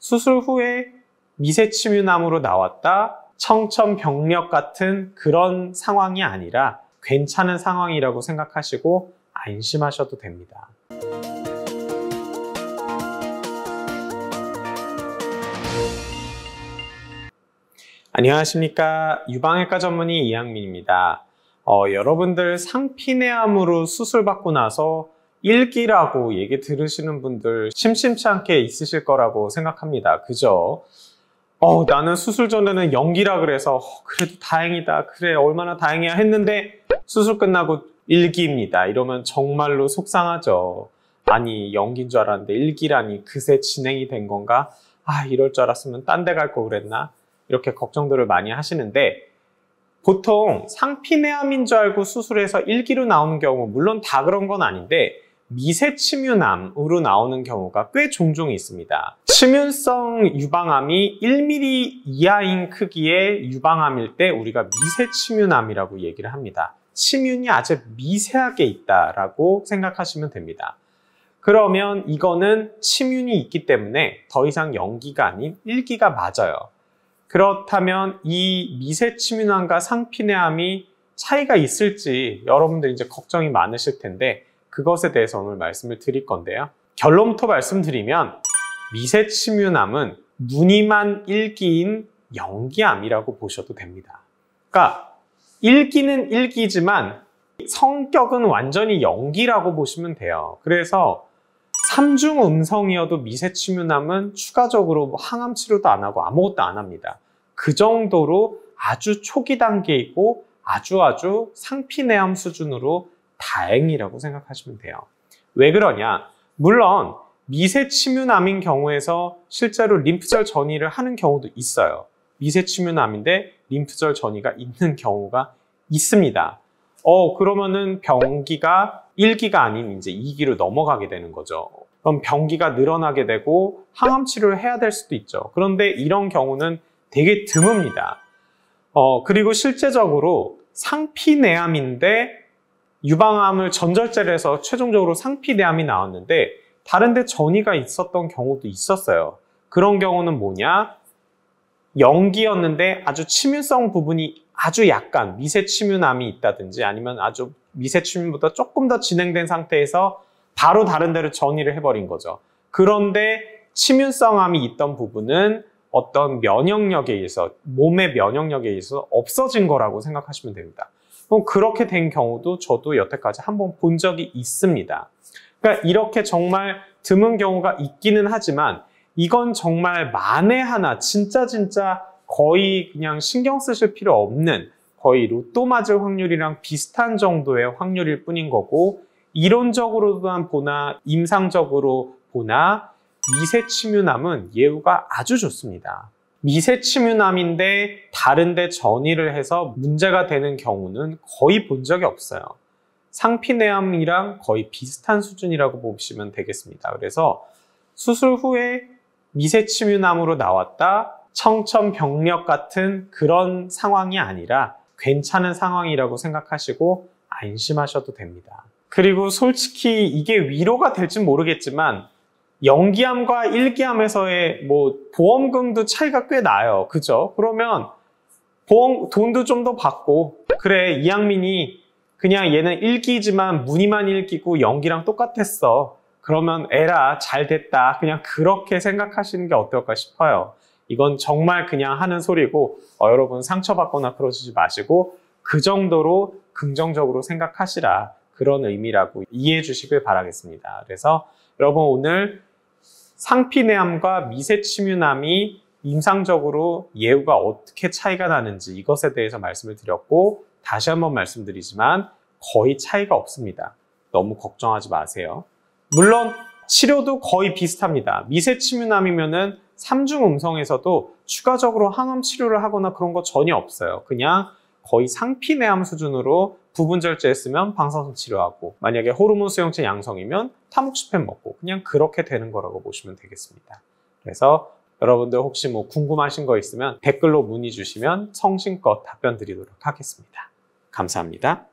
수술 후에 미세침유남으로 나왔다, 청천벽력 같은 그런 상황이 아니라 괜찮은 상황이라고 생각하시고 안심하셔도 됩니다. 안녕하십니까. 유방외과 전문의 이양민입니다. 여러분들 상피내암으로 수술받고 나서 1기라고 얘기 들으시는 분들 심심치 않게 있으실 거라고 생각합니다. 그죠? 나는 수술 전에는 0기라 그래서 그래도 다행이다. 그래 얼마나 다행이야 했는데 수술 끝나고 1기입니다. 이러면 정말로 속상하죠. 아니 0기인 줄 알았는데 1기라니 그새 진행이 된 건가? 이럴 줄 알았으면 딴 데 갈 거 그랬나? 이렇게 걱정들을 많이 하시는데 보통 상피내암인 줄 알고 수술해서 1기로 나오는 경우 물론 다 그런 건 아닌데 미세침유남으로 나오는 경우가 꽤 종종 있습니다. 침윤성 유방암이 1mm 이하인 크기의 유방암일 때 우리가 미세침유남이라고 얘기를 합니다. 침윤이 아주 미세하게 있다라고 생각하시면 됩니다. 그러면 이거는 침윤이 있기 때문에 더 이상 0기가 아닌 1기가 맞아요. 그렇다면 이 미세침윤암과 상피내암이 차이가 있을지 여러분들 이제 걱정이 많으실 텐데 그것에 대해서 오늘 말씀을 드릴 건데요. 결론부터 말씀드리면 미세침유남은 무늬만 1기인 0기암이라고 보셔도 됩니다. 그러니까 1기는 1기지만 성격은 완전히 0기라고 보시면 돼요. 그래서 3중 음성이어도 미세침유남은 추가적으로 항암 치료도 안 하고 아무것도 안 합니다. 그 정도로 아주 초기 단계이고 아주 상피내암 수준으로 다행이라고 생각하시면 돼요. 왜 그러냐? 물론 미세침유남인 경우에서 실제로 림프절 전이를 하는 경우도 있어요. 미세침유남인데 림프절 전이가 있는 경우가 있습니다. 그러면은 병기가 1기가 아닌 이제 2기로 넘어가게 되는 거죠. 그럼 병기가 늘어나게 되고 항암 치료를 해야 될 수도 있죠. 그런데 이런 경우는 되게 드뭅니다. 그리고 실제적으로 상피내암인데 유방암을 전절제를 해서 최종적으로 상피내암이 나왔는데 다른 데 전이가 있었던 경우도 있었어요. 그런 경우는 뭐냐? 0기였는데 아주 침윤성 부분이 아주 약간 미세침유남이 있다든지 아니면 아주 미세침윤보다 조금 더 진행된 상태에서 바로 다른 데로 전이를 해버린 거죠. 그런데 침윤성암이 있던 부분은 어떤 면역력에 의해서 몸의 면역력에 의해서 없어진 거라고 생각하시면 됩니다. 그렇게 된 경우도 저도 여태까지 한번 본 적이 있습니다. 그러니까 이렇게 정말 드문 경우가 있기는 하지만 이건 정말 만에 하나 진짜 거의 그냥 신경 쓰실 필요 없는 거의 로또 맞을 확률이랑 비슷한 정도의 확률일 뿐인 거고 이론적으로만 보나 임상적으로 보나 미세침유남은 예후가 아주 좋습니다. 미세침유남인데 다른 데 전이를 해서 문제가 되는 경우는 거의 본 적이 없어요. 상피내암이랑 거의 비슷한 수준이라고 보시면 되겠습니다. 그래서 수술 후에 미세침유남으로 나왔다, 청천벽력 같은 그런 상황이 아니라 괜찮은 상황이라고 생각하시고 안심하셔도 됩니다. 그리고 솔직히 이게 위로가 될진 모르겠지만 0기암과 1기암에서의 보험금도 차이가 꽤 나요. 그죠? 그러면 돈도 좀 더 받고 그래 이양민이 그냥 얘는 1기지만 무늬만 1기고 0기랑 똑같았어. 그러면 에라 잘 됐다. 그냥 그렇게 생각하시는 게 어떨까 싶어요. 이건 정말 그냥 하는 소리고 여러분 상처받거나 그러시지 마시고 그 정도로 긍정적으로 생각하시라. 그런 의미라고 이해해 주시길 바라겠습니다. 그래서 여러분 오늘 상피내암과 미세침유남이 임상적으로 예후가 어떻게 차이가 나는지 이것에 대해서 말씀을 드렸고 다시 한번 말씀드리지만 거의 차이가 없습니다. 너무 걱정하지 마세요. 물론 치료도 거의 비슷합니다. 미세침유남이면은 3중 음성에서도 추가적으로 항암 치료를 하거나 그런 거 전혀 없어요. 그냥 거의 상피내암 수준으로 부분절제했으면 방사선 치료하고 만약에 호르몬 수용체 양성이면 타목시펜 먹고 그냥 그렇게 되는 거라고 보시면 되겠습니다. 그래서 여러분들 혹시 궁금하신 거 있으면 댓글로 문의 주시면 성심껏 답변 드리도록 하겠습니다. 감사합니다.